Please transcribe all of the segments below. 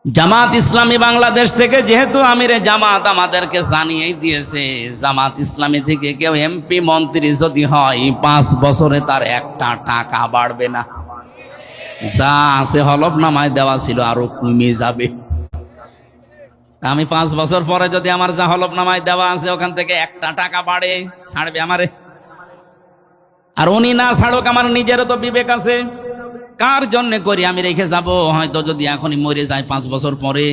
জামাত ইসলামী বাংলাদেশ থেকে যেহেতু আমিরে জামাত আমাদেরকে জানিয়ে দিয়েছে, জামাত ইসলামী থেকে কেউ এমপি মন্ত্রী যদি হয় 5 বছরে তার একটা টাকা বাড়বে না। যা আছে হলফনামায় দেওয়া ছিল আরো কমে যাবে। আমি 5 বছর পরে যদি আমার যা হলফনামায় দেওয়া আছে ওখান থেকে একটা টাকা বাড়ে, ছাড়বে আমারে? আর উনি না ছাড়ুক, আমার নিজেরও তো বিবেক আছে। কার জন্য করি আমি রেখে যাব? হয়তো যদি এখনই মরে যায় 5 বছর পরে,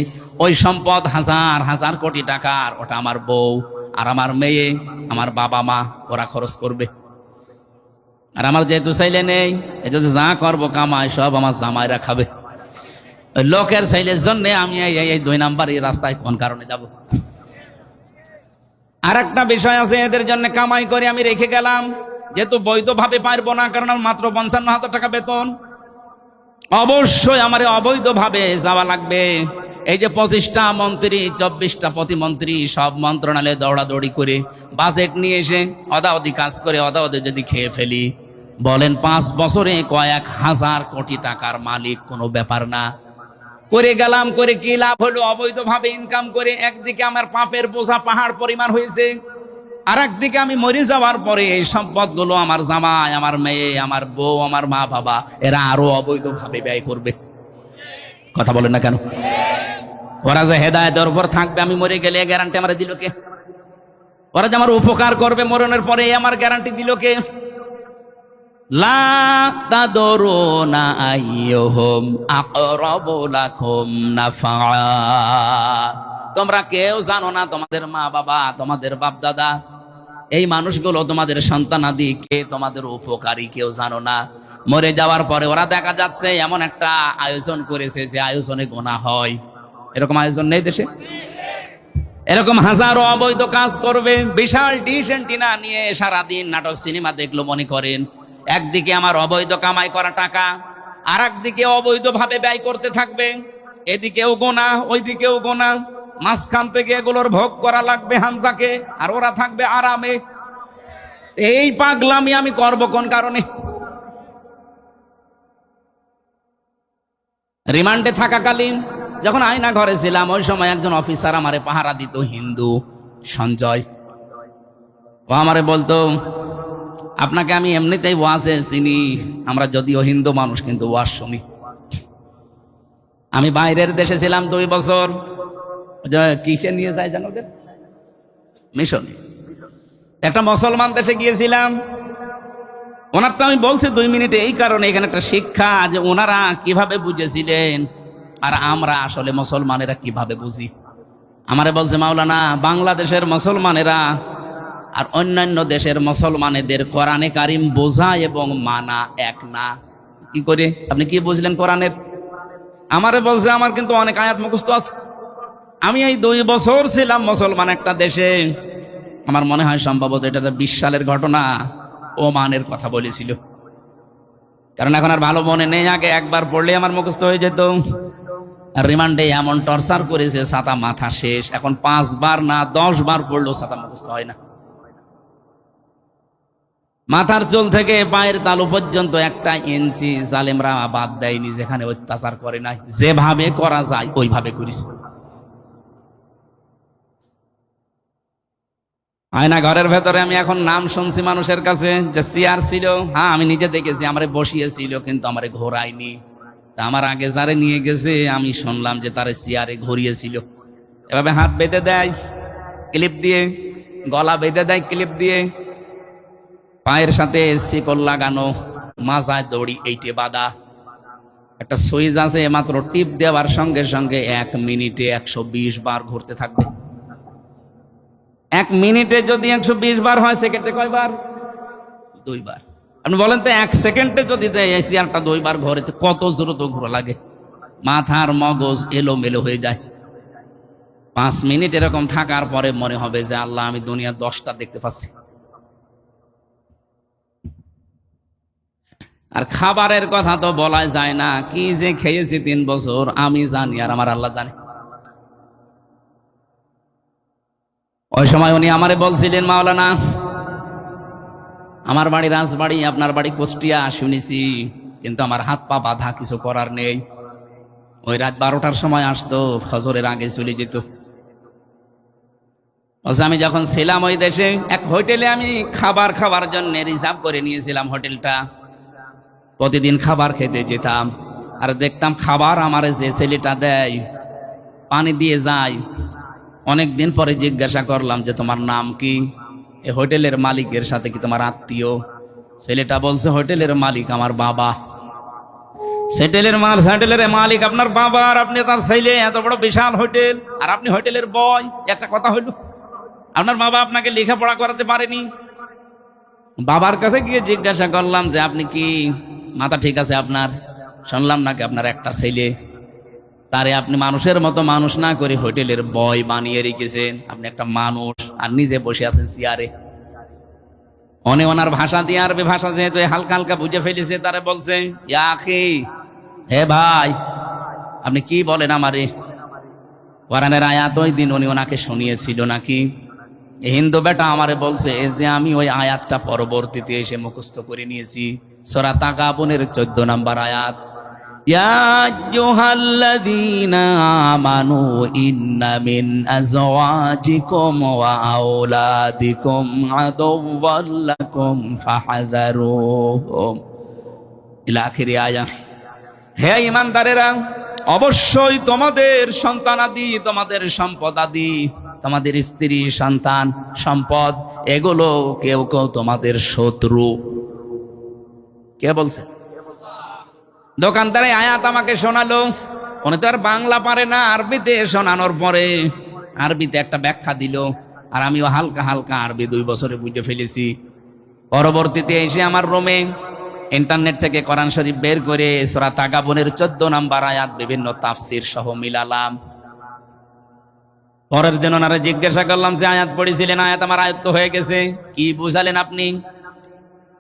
ওই সম্পদ হাজার হাজার কোটি টাকার, ওটা আমার বউ আর আমার মেয়ে, আমার বাবা মা, ওরা খরচ করবে। আর আমার যেহেতু ছেলে নেই, এই যদি যা করবো কামাই সব আমার জামাইরা খাবে। ওই লোকের ছেলের জন্য আমি এই 2 নাম্বার এই রাস্তায় কোন কারণে যাব? আর একটা বিষয় আছে, এদের জন্য কামাই করে আমি রেখে গেলাম, যেহেতু বৈধভাবে পারবো না, কারণ আমার মাত্র 55,000 টাকা বেতন। অবশ্যই আমার অবৈধভাবে যাওয়া লাগবে। এই যে 25টা মন্ত্রী, 24টা প্রতিমন্ত্রী, সব মন্ত্রণালয়ে দৌড়াদৌড়ি করে বাজেট নিয়ে এসে অদাওদি কাজ করে অদাওদি যদি খেয়ে ফেলি, বলেন 5 বছরে কয়েক হাজার কোটি টাকার মালিক কোনো ব্যাপার না। করে গেলাম, করে কি লাভ হলো? অবৈধভাবে ইনকাম করে একদিকে আমার পাপের বোঝা পাহাড় পরিমাণ হয়েছে, আর একদিকে আমি মরে যাওয়ার পরে এই সম্পদগুলো আমার জামাই, আমার মেয়ে, আমার বউ, আমার মা বাবা, এরা আরো অবৈধভাবে ব্যয় করবে। কথা বলেন না কেন? ওরা যে হেদায়েতের উপর থাকবে, আমি মরে গেলে গ্যারান্টি আমার দিল কে? ওরা যে আমার উপকার করবে মরণের পরে, আমার গ্যারান্টি দিল কে? লা তাদরুনা আইয়ুহুম আকরাবু লাকুম নাফা। তোমরা কেউ জানো না, তোমাদের মা বাবা, তোমাদের বাপ দাদা, এই মানুষগুলো তোমাদের সন্তানাদি কে তোমাদের উপকারী কেউ জানো না। মরে যাওয়ার পরে ওরা দেখা যাচ্ছে এমন একটা আয়োজন করেছে যে আয়োজনে গোনা হয়। এরকম আয়োজন নেই দেশে? এরকম হাজারো অবৈধ কাজ করবে, বিশাল ডিশ এন্টিনা নিয়ে সারাদিন নাটক সিনেমা দেখলো মনে করেন। একদিকে আমার অবৈধ কামাই করা টাকা, আর একদিকে অবৈধভাবে ব্যয় করতে থাকবে। এদিকেও গোনা, ওইদিকেও গোনা, মাঝখান থেকে এগুলোর ভোগ করা লাগবে হামজাকে, আর ওরা থাকবে আরামে। এই পাগলামি আমি করব কোন কারণে? রিমান্ডে থাকাকালীন যখন আয়না ঘরে ছিলাম, ওই সময় একজন অফিসার আমারে পাহারা দিত, হিন্দু, সঞ্জয়। ও আমারে বলতো, আপনাকে আমি এমনিতেই ওয়াজে চিনি, আমরা যদিও হিন্দু মানুষ কিন্তু ওয়াজ শুনি। আমি বাইরের দেশে ছিলাম 2 বছর, কিসে নিয়ে যায় জানো ওদের? মিশনে। একটা মুসলমান দেশে গিয়েছিলাম। ওনারটা আমি বলছি 2 মিনিটে, এই কারণে এখানে একটা শিক্ষা, যে ওনারা কিভাবে বুঝেছিলেন আর আমরা আসলে মুসলমানেরা কিভাবে বুঝি। আমারে বলছে, মাওলানা, বাংলাদেশের মুসলমানেরা আর অন্যান্য দেশের মুসলমানেদের কোরআনে কারিম বোঝা এবং মানা এক না। কি করে? আপনি কি বুঝলেন কোরআনের? আমারে বলছে, আমার কিন্তু অনেক আয়াত মুখস্থ আছে। আমি এই 2 বছর ছিলাম মুসলমান একটা দেশে। আমার মনে হয় সম্ভবত এটা 20 সালের ঘটনা, ওমানের কথা বলেছিল। কারণ এখন আর ভালো মনে নেই, আগে একবার পড়লে আমার মুখস্থ হয়ে যেত। রিমান্ডে এমন টর্চার করেছে, ছাতা মাথা শেষ। এখন 5 বার না 10 বার পড়লেও ছাতা মুখস্থ হয় না। মাথার চুল থেকে পায়ের তালু পর্যন্ত 1 ইঞ্চি জালেমরা বাদ দেয়নি, যেখানে অত্যাচার করে নাই। যেভাবে করা যায় ওইভাবে করেছে। আয়না ঘরের ভেতরে আমি এখন নাম শুনছি মানুষের কাছে, যে চেয়ার ছিল, হ্যাঁ আমি নিজে দেখেছি, আমারে বসিয়েছিল কিন্তু আমারে ঘোরায়নি। তা আমার আগে যারে নিয়ে গেছে আমি শুনলাম যে তারে চেয়ারে ঘুরিয়েছিল। এভাবে হাত বেঁধে দেয় ক্লিপ দিয়ে, গলা বেঁধে দেয় ক্লিপ দিয়ে, পায়ের সাথে শিকল লাগানো, মাজায় দড়ি এইটে বাঁধা। একটা সুইচ আছে, মাত্র টিপ দেওয়ার সঙ্গে সঙ্গে 1 মিনিটে 120 বার ঘুরতে থাকবে। 1 মিনিটে যদি 120 বার হয়, সেকেন্ডে কয়বার? 2 বার। আপনি বলেন তো, 1 সেকেন্ডে যদি এই চেয়ারটা 2 বার ঘোরে, কত দ্রুত ঘোরা লাগে? মাথার মগজ এলোমেলো হয়ে যায়। 5 মিনিট এরকম থাকার পরে মনে হবে যে আল্লাহ, আমি দুনিয়া 10টা দেখতে পাচ্ছি। আর খাবারের কথা তো বলাই যায় না, কি যে খেয়েছি 3 বছর আমি জানি, আর আমার আল্লাহ জানে। ওই সময় উনি আমারে বলছিলেন, মাওলানা, আমার বাড়ি রাজবাড়ি, আপনার বাড়ি কুষ্টিয়া শুনেছি, কিন্তু আমার হাত পা বাঁধা, কিছু করার নেই। ওই রাত 12টার সময় আসতো, ফজরের আগে চলে যেত। বলছে আমি যখন ছিলাম ওই দেশে এক হোটেলে আমি খাবার খাওয়ার জন্য রিজার্ভ করে নিয়েছিলাম হোটেলটা। প্রতিদিন খাবার খেতে যেতাম, আর দেখতাম খাবার আমার যে ছেলেটা দেয় পানি দিয়ে যায়। অনেক দিন পরে জিজ্ঞাসা করলাম যে তোমার নাম কি? এই হোটেলের মালিকের সাথে কি তোমার আত্মীয়? ছেলেটা বলছে হোটেলের মালিক আমার বাবা। হোটেলের মালিক আপনার বাবা, আর আপনি তার ছেলে, এত বড় বিশাল হোটেল, আর আপনি হোটেলের বয়। একটা কথা হইল, আপনার বাবা আপনাকে লেখাপড়া করাতে পারেনি? বাবার কাছে গিয়ে জিজ্ঞাসা করলাম যে আপনি কি মাথা ঠিক আছে আপনার? শুনলাম নাকি আপনার একটা ছেলে, তারে আপনি মানুষের মতো মানুষ না করে হোটেলের বয় বানিয়ে রেখেছেন। আপনি একটা মানুষ আর নিজে বসে আছেন চেয়ারে। ওনার ভাষা দিয়ে, আরবি ভাষা যেহেতু হালকা হালকা বুঝে ফেলেছে, তারে বলছে ইয়া আখি, হে ভাই, আপনি কি বলেন আমারে? কোরআনের আয়াত ওই দিন উনি ওনাকে শুনিয়েছিল নাকি? হিন্দু বেটা আমারে বলছে যে আমি ওই আয়াতটা পরবর্তীতে এসে মুখস্থ করে নিয়েছি। সূরা তাগাবুনের 14 নম্বর আয়াত, ইয়া আইয়ুহাল্লাযীনা আমানু ইন্না মিন আযওয়াজিকুম ওয়া আওলাদিকুম আদুওয়াল লাকুম ফাহযারুহুম ইলা আখিরি আয়াত। হে ঈমানদারেরা, অবশ্যই তোমাদের সন্তানাদি, তোমাদের সম্পদাদি, তোমাদের স্ত্রী, সন্তান, সম্পদ, এগুলো কেউ কেউ তোমাদের শত্রু। কে বলছে? দোকানদারে আয়াত আমাকে শোনালো। উনি তো আর বাংলা পারে না, আরবিতে শোনানোর পরে আরবিতে একটা ব্যাখ্যা দিল, আর আমিও হালকা হালকা আরবি 2 বছরে বুঝে ফেলেছি। পরবর্তীতে এসে আমার রুমে ইন্টারনেট থেকে কোরআন শরীফ বের করে সূরা তাগাবুনের 14 নম্বর আয়াত বিভিন্ন তাফসীর সহ মিলালাম। পরের দিন ওনারা জিজ্ঞাসা করলাম যে আয়াত পড়েছিলেন, আয়াত আমার আয়ত্ত হয়ে গেছে, কি বুঝালেন আপনি?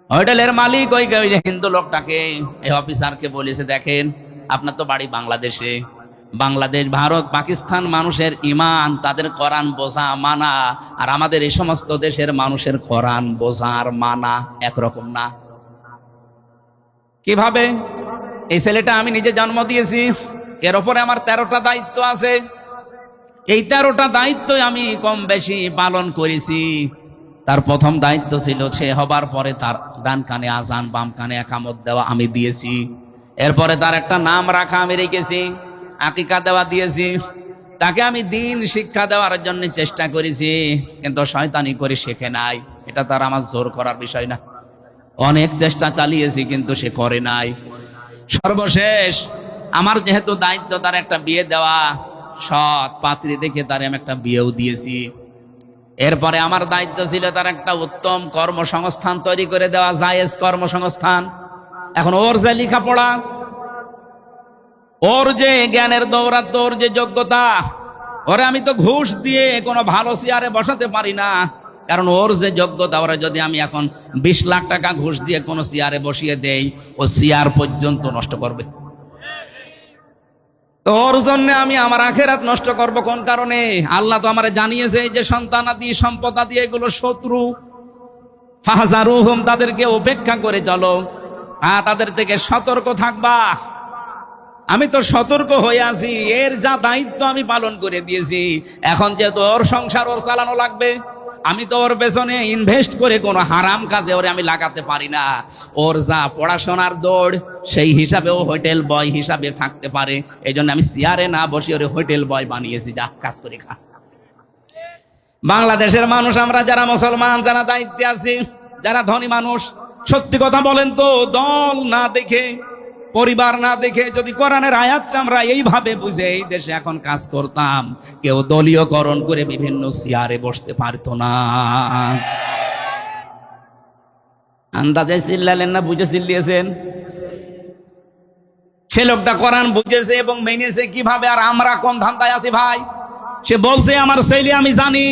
হোটেলের মালিক ওই হিন্দু লোকটাকে, এই অফিসারকে বলেছে দেখেন আপনার তো বাড়ি বাংলাদেশে, বাংলাদেশ, ভারত, পাকিস্তান মানুষের ইমান, তাদের কোরআন বোঝা মানা, আর আমাদের এই সমস্ত দেশের মানুষের কোরআন বোঝা আর মানা একরকম না। কিভাবে? এই ছেলেটা আমি নিজে জন্ম দিয়েছি, এর উপরে আমার 13টা দায়িত্ব আছে। এই 13টা দায়িত্ব আমি কম বেশি পালন করেছি। তার প্রথম দায়িত্ব ছিল সে হবার পরে তার ডান কানে আজান, বাম কানে একামত দেওয়া আমি দিয়েছি। এরপরে তার একটা নাম রাখা আমি রেখেছি, আকিকা দেওয়া দিয়েছি। তাকে আমি দিন শিক্ষা দেওয়ার জন্য চেষ্টা করেছি, কিন্তু শয়তানি করে শেখে নাই। এটা তার আমার জোর করার বিষয় না, অনেক চেষ্টা চালিয়েছি কিন্তু সে করে নাই। সর্বশেষ আমার যেহেতু দায়িত্ব তার একটা বিয়ে দেওয়া, সৎ পাত্রী দেখে তারে আমি একটা বিয়েও দিয়েছি। এরপরে আমার দায়িত্ব ছিল তার একটা উত্তম কর্মসংস্থান তৈরি করে দেওয়া, জায়েজ কর্মসংস্থান। এখন ওর যে লেখাপড়া, ওর যে জ্ঞানের দৌরাত্ম্য, ওর যে যোগ্যতা, ওরে আমি তো ঘুষ দিয়ে কোনো ভালো চেয়ারে বসাতে পারি না। কারণ ওর যে যোগ্যতা, ওরা যদি আমি এখন 20 লাখ টাকা ঘুষ দিয়ে কোনো চেয়ারে বসিয়ে দেই, ও চেয়ার পর্যন্ত নষ্ট করবে। ওর জন্য আমি আমার আখেরাত নষ্ট করব কোন কারণে? আল্লাহ তো আমারে জানিয়েছে যে সন্তানাদি, সম্পদাদি এগুলো শত্রু। ফাহজারুহুম, তাদেরকে উপেক্ষা করে চলো, তাদের থেকে সতর্ক থাকবা। আমি তো সতর্ক হয়ে আছি, এর যা দায়িত্ব আমি পালন করে দিয়েছি। এখন যেহেতু ওর সংসার ওর চালানো লাগবে, আমি তো ওর পেছনে ইনভেস্ট করে কোনো হারাম কাজে ওরে আমি লাগাতে পারি না। ওর যা পড়াশোনার দৌড়, সেই হিসাবে ও হোটেল বয় হিসাবে থাকতে পারে। এই জন্য আমি চেয়ারে না বসে ওরে হোটেল বয় বানিয়েছি, যা কাজ করে খা। বাংলাদেশের মানুষ আমরা যারা মুসলমান, যারা দায়িত্বে আছি, যারা ধনী মানুষ, সত্যি কথা বলেন তো, দল না দেখে, পরিবার না দেখে যদি কোরআনের আয়াতটা আমরা এইভাবে বুঝে এই দেশে এখন কাজ করতাম, কেউ দলীয়করণ করে বিভিন্ন চেয়ারে বসতে পারতো না। আন্দাজে চিল্লালেন না বুঝে চিল্লিয়েছেন? সে লোকটা কোরআন বুঝেছে এবং মেনেছে কিভাবে, আর আমরা কোন ধান্দায় আছি ভাই? সে বলছে আমার ছেলে আমি জানি,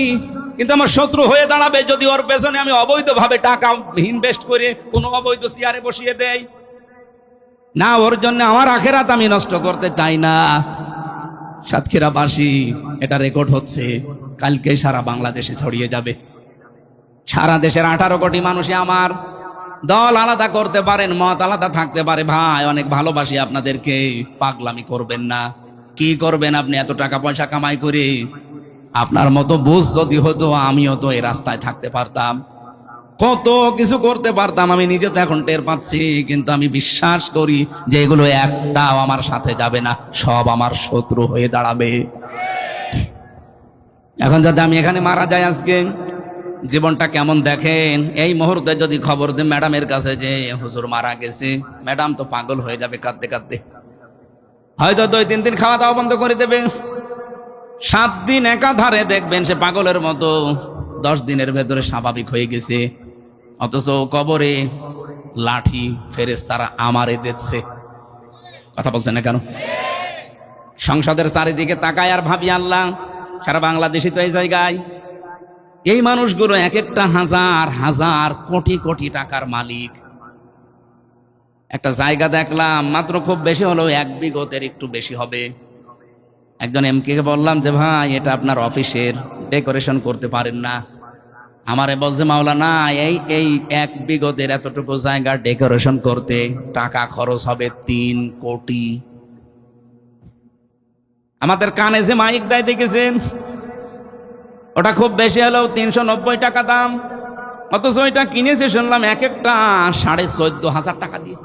কিন্তু আমার শত্রু হয়ে দাঁড়াবে যদি ওর পেছনে আমি অবৈধভাবে টাকা ইনভেস্ট করে কোনো অবৈধ চেয়ারে বসিয়ে দেই। না, ওর জন্য আমার আখেরাত আমি নষ্ট করতে চাই না। সাতক্ষীরাবাসী, এটা রেকর্ড হচ্ছে, কালকে সারা বাংলাদেশে ছড়িয়ে যাবে। সারা দেশের 18 কোটি মানুষই আমার। দল আলাদা করতে পারেন, মত আলাদা থাকতে পারে, ভাই অনেক ভালোবাসি আপনাদেরকে, পাগলামি করবেন না। কি করবেন আপনি এত টাকা পয়সা কামাই করে? আপনার মতো বুঝ যদি হতো আমিও তো এই রাস্তায় থাকতে পারতাম, কত কিছু করতে পারতাম। আমি নিজে তো এখন টের পাচ্ছি, কিন্তু আমি বিশ্বাস করি যে এগুলো একটাও আমার সাথে যাবে না, সব আমার শত্রু হয়ে দাঁড়াবে। এখন যদি আমি এখানে মারা যাই আজকে, জীবনটা কেমন দেখেন। এই মুহূর্তে যদি খবর দেন ম্যাডামের কাছে যে হুজুর মারা গেছে, ম্যাডাম তো পাগল হয়ে যাবে কাঁদতে কাঁদতে, হয়তো 2-3 দিন খাওয়া দাওয়া বন্ধ করে দেবে। 7 দিন একাধারে দেখবেন সে পাগলের মতো 10 দিনের ভেতরে স্বাভাবিক হয়ে গেছে। অথচ কবরে লাঠি ফেরেশতারা আমারে দিচ্ছে। কথা বলছেন না কেন? সংসদের চারিদিকে তাকায় আর ভাবি, আল্লাহ, সারা বাংলাদেশে তো এই জায়গায় এই মানুষগুলো এক একটা হাজার হাজার কোটি কোটি টাকার মালিক। একটা জায়গা দেখলাম মাত্র, খুব বেশি হলেও 1 বিঘতের একটু বেশি হবে। একজন এমকে বললাম যে ভাই, এটা আপনার অফিসের, ডেকোরেশন করতে পারেন না? আমারে বলছে মাওলানা, এই 1 বিঘতের এতটুকু জায়গা ডেকোরেশন করতে টাকা খরচ হবে 3 কোটি। আমাদের কানে যে মাইক দেয় দেখেছেন, ওটা খুব বেশি হলেও 390 টাকা দাম। অথচ ওইটা কিনেছে শুনলাম এক একটা 14,500 টাকা দিয়ে।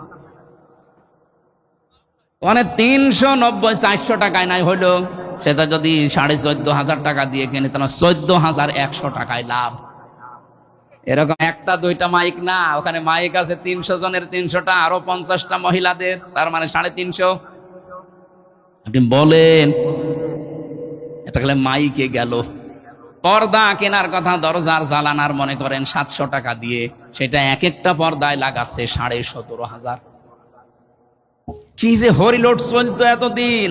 মানে 390-400 টাকায় নাই হইলো, সেটা যদি 14,500 টাকা দিয়ে কিনে তাহলে 14,100 টাকায় লাভ। এরকম 1-2টা মাইক না, ওখানে মাইক আছে 300 জনের 300টা, আরো 50টা মহিলাদের, তার মানে 350। আপনি বলেন এটা গেলে মাইকে গেল। পর্দা কেনার কথা, দরজার জ্বালানার মনে করেন 700 টাকা দিয়ে, সেটা এক একটা পর্দায় লাগাচ্ছে 17,500। কি যে হরিলোড চলতো এতদিন।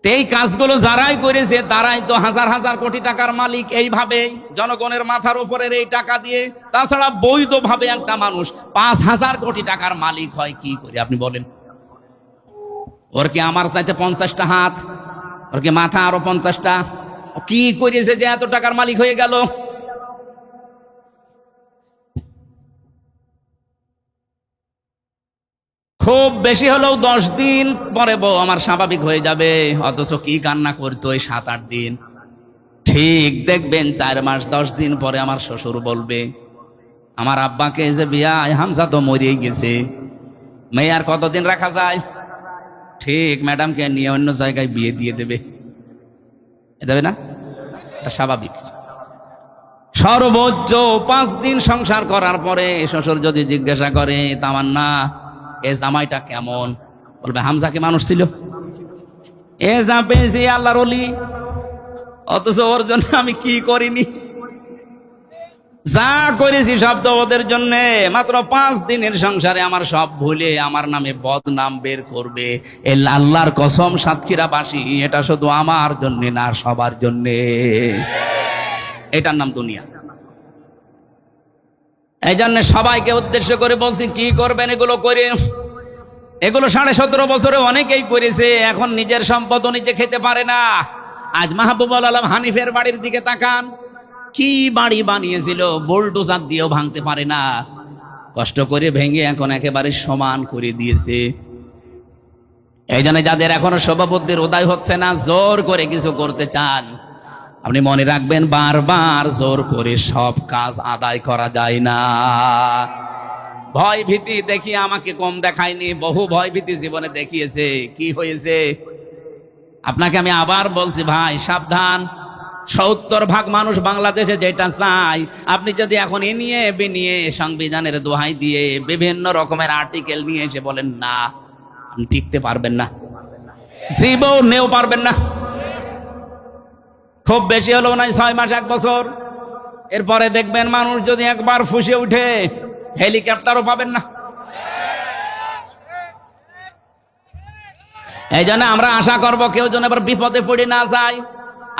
এই কাজগুলো যারাই করেছে তারাই তো হাজার হাজার কোটি টাকার মালিক। এইভাবে জনগণের মাথার উপরের এই টাকা দিয়ে, তাছাড়া বৈধভাবে একটা মানুষ 5,000 কোটি টাকার মালিক হয় কি করে আপনি বলেন? ওর কি আমার চাইতে 50টা হাত, ওর কি মাথা আরো 50টা? কি করেছে যে এত টাকার মালিক হয়ে গেল? খুব বেশি হলেও 10 দিন পরে বউ আমার স্বাভাবিক হয়ে যাবে। অথচ কি কান্না করতো এই 7-8 দিন। ঠিক দেখবেন 4 মাস 10 দিন পরে আমার শ্বশুর বলবে, আমার আব্বাকে যে বিয়ায় হামজা তো মরিয়ে গেছে, মেয়ে আর কতদিন রাখা যায়? ঠিক ম্যাডামকে নিয়ে অন্য জায়গায় বিয়ে দিয়ে দেবে। যাবে না? স্বাভাবিক। সর্বোচ্চ 5 দিন সংসার করার পরে শ্বশুর যদি জিজ্ঞাসা করে, তামান্না এ জামাইটা কেমন, বলবে হামজা কি মানুষ ছিল? এ যা পেয়েছি আল্লাহর ওলি, অথচ ওর জন্য আমি কি করিনি। যা করেছি সব তো ওদের জন্য। মাত্র 5 দিনের সংসারে আমার সব ভুলে আমার নামে বদনাম বের করবে। এই আল্লাহর কসম সাতক্ষীরাবাসী, এটা শুধু আমার জন্য না, সবার জন্য। এটার নাম দুনিয়া। এই জন্য সবাইকে উদ্দেশ্য করে বলছি, কি করবেন এগুলো করে। এগুলো 17.5 বছরে অনেকেই করেছে, এখন নিজের সম্পদও নিজে খেতে পারে না। আজ মাহবুবুল আলম হানিফের বাড়ির দিকে তাকান, কি বাড়ি বানিয়েছিল, বুলডোজার দিয়েও ভাঙতে পারে না। কষ্ট করে ভেঙে এখন একেবারে সমান করে দিয়েছে। এই জন্য যাদের এখনো সভাপতির উদয় হচ্ছে না, জোর করে কিছু করতে চান, আপনি মনে রাখবেন বারবার জোর করে সব কাজ আদায় করা যায় না। ভয় ভীতি দেখিয়ে আমাকে কম দেখায়নি, বহু ভয় ভীতি জীবনে দেখিয়েছে। কি হয়েছে? আপনাকে আমি আবার বলছি ভাই, সাবধান। 70% মানুষ বাংলাদেশে যেটা চায়, আপনি যদি এখন এ নিয়ে নিয়ে সংবিধানের দোহাই দিয়ে বিভিন্ন রকমের আর্টিকেল নিয়ে এসে বলেন না, আপনি টিকতে পারবেন না, জীবনেও পারবেন না। খুব বেশি হলো না 6 মাস 1 বছর, এরপরে দেখবেন মানুষ যদি একবার ফুঁসে উঠে হেলিকপ্টারও পাবেন না। এই জন্য আমরা আশা করব কেউ যেন এবার বিপদে পড়ে না যায়।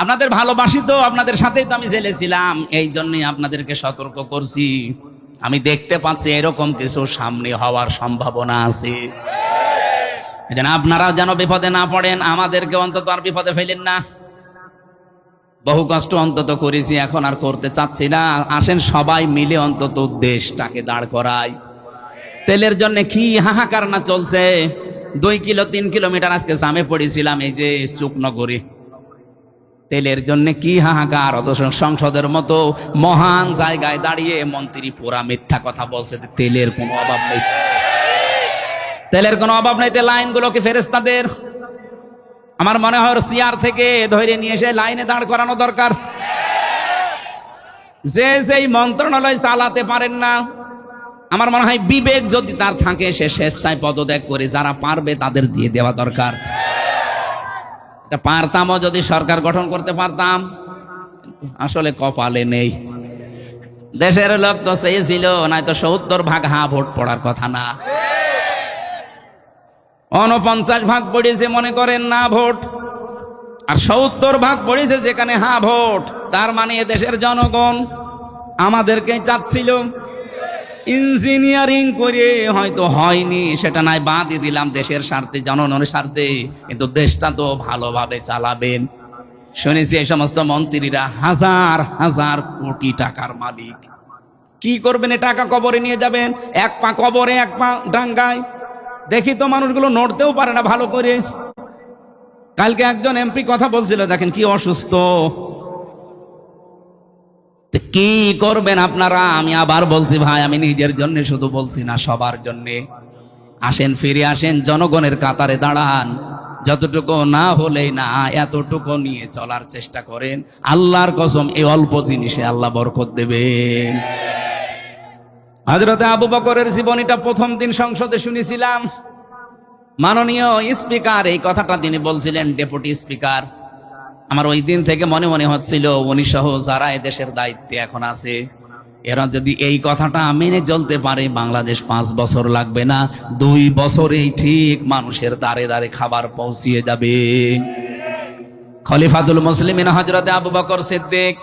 আপনাদের ভালোবাসি তো, আপনাদের সাথেই তো আমি জেলে ছিলাম, এই জন্যই আপনাদেরকে সতর্ক করছি। আমি দেখতে পাচ্ছি এরকম কিছু সামনে হওয়ার সম্ভাবনা আছে। এই জন্য আপনারাও যেন বিপদে না পড়েন, আমাদেরকে অন্তত আর বিপদে ফেলেন না। বহু কষ্ট অন্তত করেছি, এখন আর করতে চাচ্ছি না। আসেন সবাই মিলে অন্তত দেশটাকে দাঁড় করাই। তেলের জন্য কি হাহাকার না চলছে, 2 কিলো 3 কিলোমিটার আজকে জামে পড়েছিলাম এই যে চুকনগরে। তেলের জন্য কি হাহাকার, অথচ সংসদের মতো মহান জায়গায় দাঁড়িয়ে মন্ত্রী পুরা মিথ্যা কথা বলছে যে তেলের কোনো অভাব নেই, তেলের কোনো অভাব নেই। লাইনগুলো কি ফেরেশতাদের? আমার মনে হয় চেয়ার থেকে ধরে নিয়ে এসে লাইনে দাঁড় করানো দরকার। যে যেই মন্ত্রণালয় চালাতে পারেন না, আমার মনে হয় বিবেক যদি তার থাকে সে স্বেচ্ছায় পদত্যাগ করে যারা পারবে তাদের দিয়ে দেওয়া দরকার। পারতামও যদি সরকার গঠন করতে পারতাম, আসলে কপালে নেই। দেশের লোক তো চেয়েছিল, নয়তো 70% হ্যাঁ ভোট পড়ার কথা না, 49% পড়েছে মনে করেন না ভোট, আর 70% পড়েছে যেখানে হ্যাঁ ভোট। তার মানে দেশের জনগণ আমাদেরকে চাচ্ছিল। ইঞ্জিনিয়ারিং করে হয়তো হয়নি, সেটা নাই বাদই দিলাম, দেশের স্বার্থে জনগণের স্বার্থে, কিন্তু দেশটা তো ভালোভাবে চালাবেন। শুনেছি এই সমস্ত মন্ত্রীরা হাজার হাজার কোটি টাকার মালিক। কি করবেন? এ টাকা কবরে নিয়ে যাবেন, এক পা কবরে এক পা ডাঙ্গায়। দেখি তো মানুষগুলো নড়তেও পারে না ভালো করে। কালকে একজন এমপি কথা বলছিল, দেখেন কি অসুস্থ। কি করবেন আপনারা? আমি আবার বলছি ভাই, আমি নিজের জন্য শুধু বলছি না, সবার জন্য। আসেন, ফিরে আসেন, জনগণের কাতারে দাঁড়ান। যতটুকু না হলেই না, এতটুকু নিয়ে চলার চেষ্টা করেন। আল্লাহর কসম, এই অল্প জিনিসে আল্লাহ বরকত দেবেন। হযরতে আবু বকরের জীবনীটা প্রথম দিন সংসদে শুনেছিলাম। মাননীয় স্পিকার এই কথাটা তিনি বলছিলেন, ডেপুটি স্পিকার। আমার ওই দিন থেকে মনে মনে হচ্ছিল, উনি সহ যারা এদেশের দায়িত্বে এখন আছে, এরা যদি এই কথাটা মেনে চলতে পারে, বাংলাদেশ 5 বছর লাগবে না, 2 বছরেই ঠিক মানুষের দ্বারে দ্বারে খাবার পৌঁছিয়ে যাবে। খলিফাতুল মুসলিমিন হযরতে আবু বকর সিদ্দিক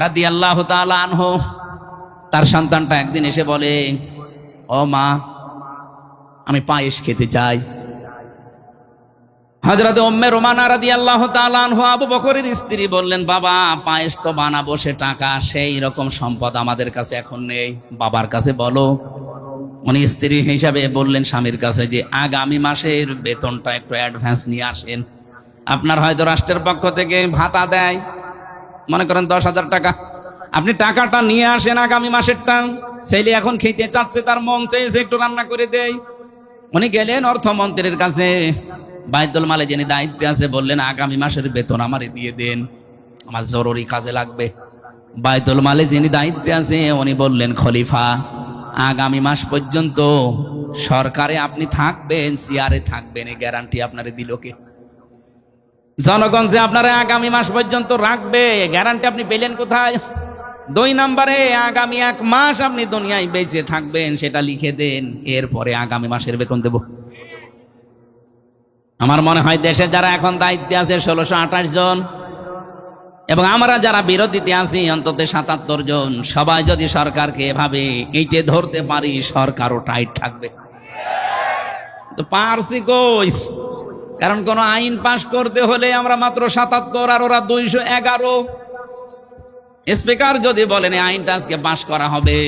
রাদিয়াল্লাহু তাআলা আনহু, তার সন্তানটা একদিন এসে বলে, ও মা, আমি পায়েস খেতে চাই। হযরত উম্মে রুমানা রাদিয়াল্লাহু তাআলা আনহা, আবু বকরের স্ত্রী, বললেন, বাবা পায়েস তো বানাবো, সে টাকা সেই রকম সম্পদ আমাদের কাছে এখন নেই, বাবার কাছে বলো। উনি স্ত্রী হিসাবে বললেন স্বামীর কাছে যে আগামী মাসের বেতনটা একটু অ্যাডভান্স নিয়ে আসেন। আপনার হয়তো রাষ্ট্রের পক্ষ থেকে ভাতা দেয়, মনে করেন 10,000 টাকা, আপনি টাকাটা নিয়ে আসেন আগামী মাসেরটা। ছেলে এখন খেতে চাচ্ছে, তার মন চেয়েছে একটু রান্না করে দেয়। উনি গেলেন অর্থমন্ত্রীর কাছে, বাইতুল মালে যিনি দায়িত্বে আছে, বললেন আগামী মাসের বেতন আমারে দিয়ে দেন, আমার জরুরি কাজে লাগবে। বাইতুল মালে যিনি দায়িত্বে আছে উনি বললেন, খলিফা, আগামী মাস পর্যন্ত সরকারে আপনি থাকবেন, চেয়ারে থাকবেন, এই গ্যারান্টি আপনারে দিল কে? জনগণ যে আপনারা আগামী মাস পর্যন্ত রাখবে, গ্যারান্টি আপনি পেলেন কোথায়? 2 নম্বরে, আগামী 1 মাস আপনি দুনিয়ায় বেঁচে থাকবেন, সেটা লিখে দেন, এরপরে আগামী মাসের বেতন দেব। আমার মনে হয় দেশে যারা এখন দায়িত্বে আছে 1628 জন, এবং আমরা যারা বিরোধীতে আছি অন্তত 77 জন, সবাই যদি সরকারকে এভাবে এইটে ধরতে পারি, সরকারও টাইট থাকবে। তো পারছি কই? কারণ কোন আইন পাশ করতে হলে আমরা মাত্র 77 আর ওরা 211। স্পিকার যদি বলেন এই আইনটা আজকে পাশ করা হবে,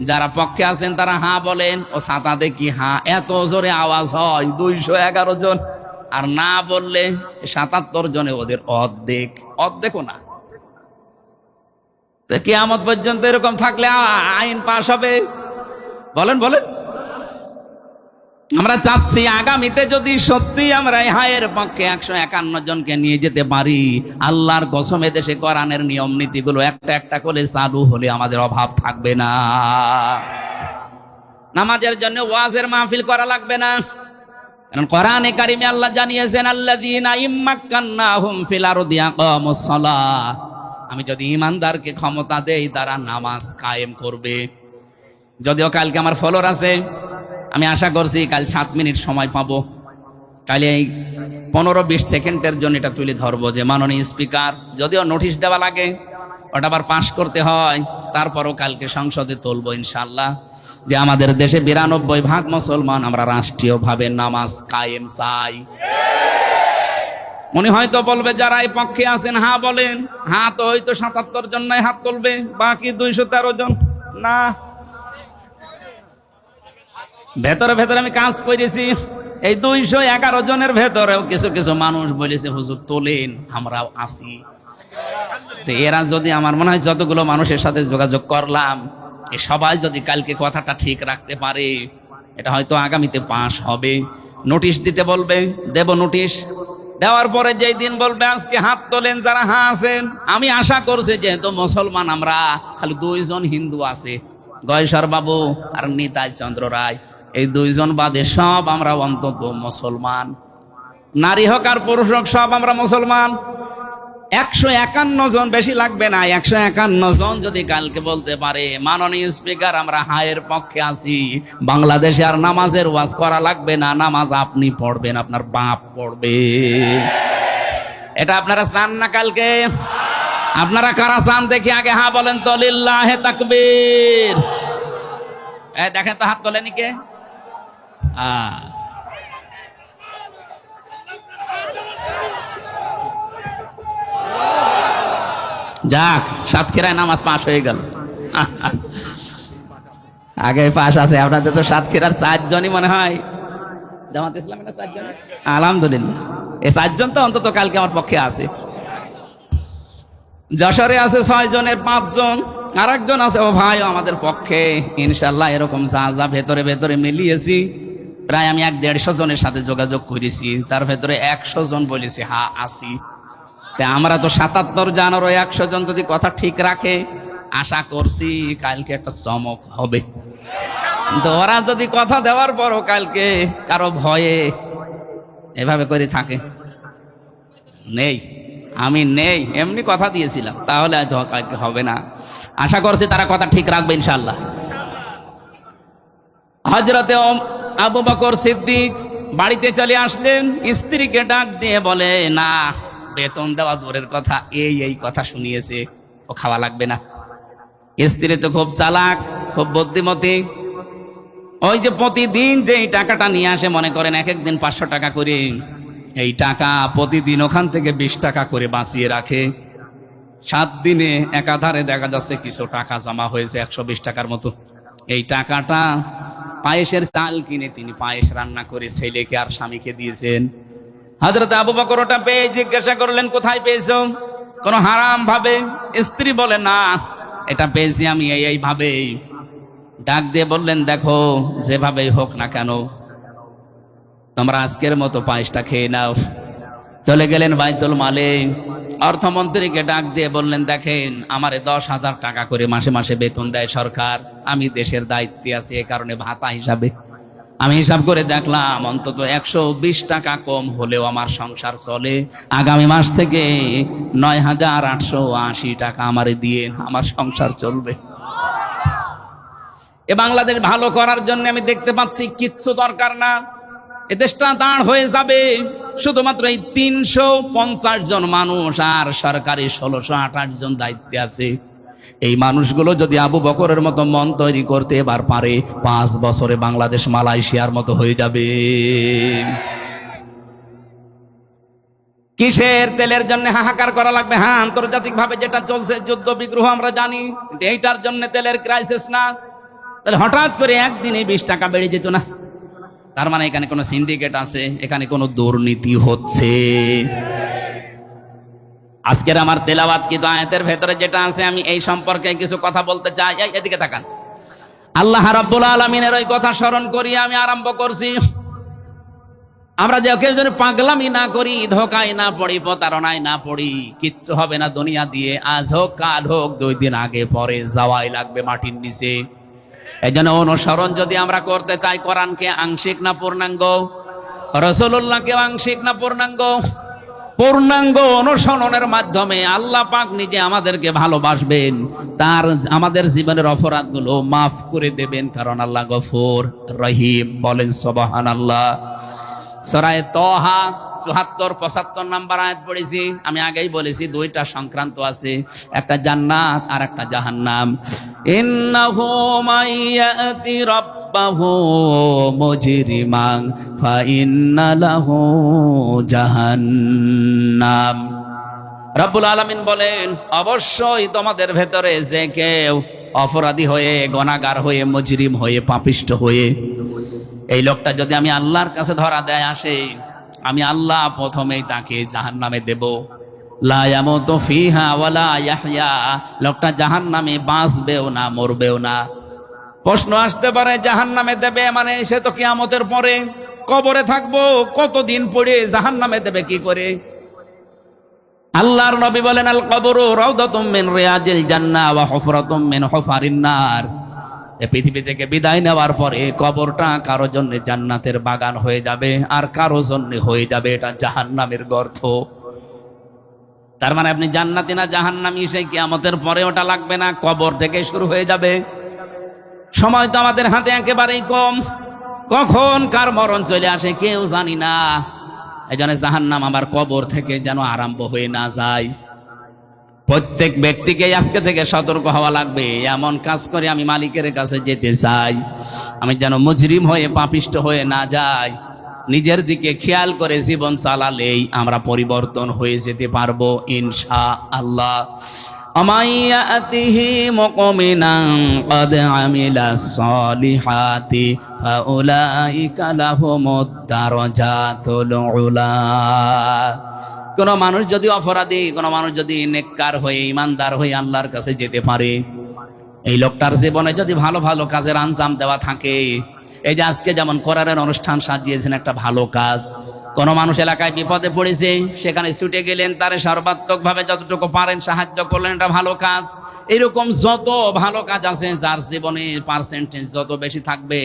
যারা পক্ষে আছেন তারা হ্যাঁ বলেন, ও ছাতা দেখি হ্যাঁ, এত জোরে আওয়াজ হয় 211 জন, আর না বললে 77 জনে ওদের অর্ধেকও না। কিয়ামত পর্যন্ত এরকম থাকলে আইন পাশ হবে? বলেন বলেন। আমরা চাচ্ছি আগামীতে যদি সত্যি আমরা হায়ের পক্ষে 151 জনকে নিয়ে যেতে পারি, আল্লাহর কসম দেশে কোরআনের নিয়ম নীতিগুলো একটা একটা করে চালু হলে আমাদের অভাব থাকবে না। নামাজের জন্য ওয়াজের মাহফিল করা লাগবে না, কারণ কোরআনে কারিমে আল্লাহ জানিয়েছেন, আল্লাযীনা ইম্মাক্কান্নাহুম ফিল আরদি আকামুস সালাহ, আমি যদি ঈমানদারকে ক্ষমতা দেই তারা নামাজ কায়েম করবে। যদিও কালকে আমার ফলোর আছে, আমি আশা করছি কাল 7 মিনিট সময় পাবো। কাল এই 15-20 সেকেন্ডের জন্য এটা তুলে ধরবো যে মাননীয় স্পিকার, যদিও নোটিশ দেওয়া লাগে, ওটা আবার পাশ করতে হয়, তারপরও কালকে সংসদে তুলবো ইনশাআল্লাহ, যে আমাদের দেশে 92% মুসলমান আমরা রাষ্ট্রীয়ভাবে নামাজ কায়েম চাই। উনি হয়তো বলবে যারা এই পক্ষে আছেন হ্যাঁ বলেন, হ্যাঁ তো হয়তো 77 জন নাই হাত তুলবে, বাকি 213 জন না। ভেতরে ভেতরে আমি কাজ করেছি, এই 211 জনের ভেতরেও কিছু কিছু মানুষ বলেছে হুজুর তোলেন, আমরাও আসি। তো এরা যদি, আমার মনে হয় যতগুলো মানুষের সাথে যোগাযোগ করলাম, এ সবাই যদি কালকে কথাটা ঠিক রাখতে পারে, এটা হয়তো আগামীতে পাস হবে। নোটিশ দিতে বলবে, দেব নোটিশ। দেওয়ার পরে যেই দিন বলবে আজকে হাত তোলেন যারা হ্যাঁ আছেন, আমি আশা করছি যেহেতু মুসলমান আমরা, খালি 2 জন হিন্দু আছে, গয়েশ্বর বাবু আর নিতাই চন্দ্র রায়, এই 2 জন বাদে সব আমরা অন্তত মুসলমান। নারী হোক আর পুরুষ হোক সব আমরা মুসলমান। 151 জন, বেশি লাগবে না, 151 জন যদি কালকে বলতে পারে মাননীয় স্পিকার আমরা হায়ের পক্ষে আছি, বাংলাদেশে আর নামাজের ওয়াজ করা লাগবে না, নামাজ আপনি পড়বেন, আপনার বাপ পড়বে। এটা আপনারা চান না কালকে? আপনারা কারা চান দেখি আগে হ্যাঁ বলেন তো, লিল্লাহে তাকবীর। দেখেন তো হাত তোলেনি কে? যাক, সাতক্ষীরায় নামাজ পাশ হয়ে গেল। আগে পাশ আছে, আপনাদের তো সাতক্ষীরার 4 জনই মনে হয় জামাত ইসলামের 4 জন। আলহামদুলিল্লাহ, এই 4 জন তো অন্তত কালকে আমার পক্ষে আছে। যশোরে আছে 6 জনের 5 জন, আর একজন আছে ও ভাই আমাদের পক্ষে। ইনশাল্লাহ এরকম যা যা ভেতরে ভেতরে মিলিয়েছি, প্রায় আমি 150 জনের সাথে যোগাযোগ করেছি, তার ভেতরে 100 জন বলেছি হ্যাঁ আসি। আমরা তো 77 জন, আর 100 জন যদি কথা ঠিক রাখে, আশা করছি কালকে একটা চমক হবে। কিন্তু ওরা যদি কথা দেওয়ার পরও কালকে কারো ভয়ে এভাবে করে থাকে, নেই আমি নেই, এমনি কথা দিয়েছিলাম, তাহলে হয়তো কালকে হবে না। আশা করছি তারা কথা ঠিক রাখবে ইনশাল্লাহ। হযরতে আবু বকর সিদ্দিক বাড়িতে চলে আসলেন, স্ত্রীকে ডাক দিয়ে বলে না, বেতন দেওয়া দূরের কথা, এই কথা শুনিয়েছে, ও খাওয়া লাগবে না। স্ত্রী তো খুব চালাক, খুব বুদ্ধিমতী। ওই যে প্রতিদিন যে এই টাকাটা নিয়ে আসে, মনে করেন এক একদিন 500 টাকা করে, এই টাকা প্রতিদিন ওখান থেকে 20 টাকা করে বাঁচিয়ে রাখে। 7 দিনে একাধারে দেখা যাচ্ছে কিছু টাকা জমা হয়েছে 120 টাকার মতো। এই টাকাটা পায়েসের চাল কিনে তিনি পায়েস রান্না করে ছেলেকে আর স্বামীকে দিয়েছেন। হযরত আবু বকর ওটা পেয়ে জিজ্ঞাসা করলেন কোথায় পেয়েছো, কোন হারাম ভাবে? স্ত্রী বলে না, এটা পেয়েছি আমি এই ভাবে। ডাক দিয়ে বললেন দেখো, যেভাবেই হোক না কেন তোমরা আজকের মতো পায়েসটা খেয়ে নাও। চলে গেলেন বাইতুল মালে, অর্থমন্ত্রীকে ডাক দিয়ে বললেন দেখেন, আমারে 10,000 টাকা করে মাসে মাসে বেতন দেয় সরকার, আমি দেশের দায়িত্বে আছি, এ কারণে ভাতা হিসাবে আমি হিসাব করে দেখলাম অন্তত 120 টাকা কম হলেও আমার সংসার চলে। আগামী মাস থেকে 9,880 টাকা আমারে দিয়ে আমার সংসার চলবে। এ বাংলাদেশ ভালো করার জন্য আমি দেখতে পাচ্ছি কিচ্ছু দরকার না, এ দেশটা দাঁড় হয়ে যাবে। শুধুমাত্র এই 350 জন মানুষ আর সরকারি 1628 জন দায়িত্বে আছে। এই মানুষগুলো যদি আবু বকরের মতো মন তৈরি করতে এবার পারে, 5 বছরে বাংলাদেশ মালয়েশিয়ার মতো হয়ে যাবে। কিসের তেলের জন্য হাহাকার করা লাগবে? হ্যাঁ, আন্তর্জাতিক ভাবে যেটা চলছে যুদ্ধ বিগ্রহ আমরা জানি, এইটার জন্য তেলের ক্রাইসিস না। তাহলে হঠাৎ করে একদিনে 20 টাকা বেড়ে যেত না, তার মানে এখানে কোনো সিন্ডিকেট আছে, এখানে কোনো দুর্নীতি হচ্ছে। আজকের আমার তেলাওয়াত কি আয়াতের ভেতরে যেটা আছে, আমি এই সম্পর্কে কিছু কথা বলতে চাই। এদিকে তাকান, আল্লাহ রাব্বুল আলামিনের ওই কথা স্মরণ করি আমি আরম্ভ করছি। আমরা যে কেউ যদি পাগলামি না করি, ধোকায় না পড়ি, প্রতারণায় না পড়ি, কিচ্ছু হবে না দুনিয়া দিয়ে। আজ হোক কাল হোক, 2 দিন আগে পরে যাওয়াই লাগবে মাটির নিচে। এই জন্য অনুসরণ যদি আমরা করতে চাই, কোরআনকে আংশিক না পূর্ণাঙ্গ, রাসূলুল্লাহকে আংশিক না পূর্ণাঙ্গ, পূর্ণাঙ্গ অনুসরণের মাধ্যমে আল্লাহ পাক নিজে আমাদেরকে ভালোবাসবেন, তার আমাদের জীবনের অপরাধগুলো মাফ করে দেবেন, কারণ আল্লাহ গফুর রহিম। বলেন সুবহানাল্লাহ। সূরা তাহা 74-75 নাম্বার আয়াত পড়েছি। আমি আগেই বলেছি 2টা সংক্রান্ত আছে, একটা জান্নাত আর একটা জাহান্নাম। ইন্নাহু মাইয়াতি রাব্বাহু মুজরিমান ফাইন্না লাহু জাহান্নাম। রব্বুল আলামিন বলেন, অবশ্যই তোমাদের ভেতরে যে কেউ অপরাধী হয়ে, গুনাহগার হয়ে, মুজরিম হয়ে, পাপিষ্ঠ হয়ে এই লোকটা যদি আমি আল্লাহর কাছে ধরা দেয় আসে, আমি আল্লাহ প্রথমেই তাকে জাহান্নামে দেব। লা ইয়ামুতু ফিহা ওয়ালা ইয়াহইয়া, লোকটা জাহান্নামে বাঁচবেও না মরবেও না। প্রশ্ন আসতে পারে জাহান্নামে দেবে মানে সে তো কিয়ামতের পরে, কবরে থাকবো কতদিন পড়ে জাহান্নামে দেবে কি করে? আল্লাহর নবী বলেন, আল কবরু রাউদাতুম মিন রিয়াজিল জান্নাহ ওয়া হুফরাতুম মিন হুফারিন নার। এই পৃথিবী থেকে বিদায় নেওয়ার পরে কবরটা কারো জন্য জান্নাতের বাগান হয়ে যাবে, আর কারো জন্য হয়ে যাবে এটা জাহান্নামের গর্ত। তার মানে আপনি জান্নাতি না জাহান্নামী সেই কিয়ামতের পরে ওটা লাগবে না, কবর থেকে শুরু হয়ে যাবে। সময় তো আমাদের হাতে একেবারেই কম, কখন কার মরণ চলে আসে কেউ জানি না। এই জন্য জাহান্নাম আমার কবর থেকে যেন আরম্ভ হয়ে না যায়। প্রত্যেক ব্যক্তিকে আজকে থেকে সতর্ক হওয়া লাগবে, এমন কাজ করে আমি মালিকের কাছে যেতে চাই, আমি যেন মুজরিম হয়ে পাপিষ্ট হয়ে না যাই। নিজের দিকে খেয়াল করে জীবন চালালেই আমরা পরিবর্তন হয়ে যেতে পারবো ইনশাআল্লাহ। আমাইয়াতিহি মুকমিনান ক্বাদ আমিলাস সালিহাতি ফাউলাইকা লাহুমুদ দারাজাতুল উলা। কোন মানুষ যদি অপরাধী, কোন মানুষ যদি নেককার হয়ে ইমানদার হয়ে আল্লাহর কাছে যেতে পারে, এই লোকটার জীবনে যদি ভালো ভালো কাজের আঞ্জাম দেওয়া থাকে, এই যে আজকে যেমন কোরআনের অনুষ্ঠান সাজিয়েছেন একটা ভালো কাজ, কোন মানুষ এলাকায় বিপদে পড়েছে সেখানে ছুটে গেলেন, তারে সর্বাত্মকভাবে যতটুকু পারেন সাহায্য করলেন, এটা ভালো কাজ। এরকম যত ভালো কাজ আছে যার জীবনে পার্সেন্টেজ যত বেশি থাকবে,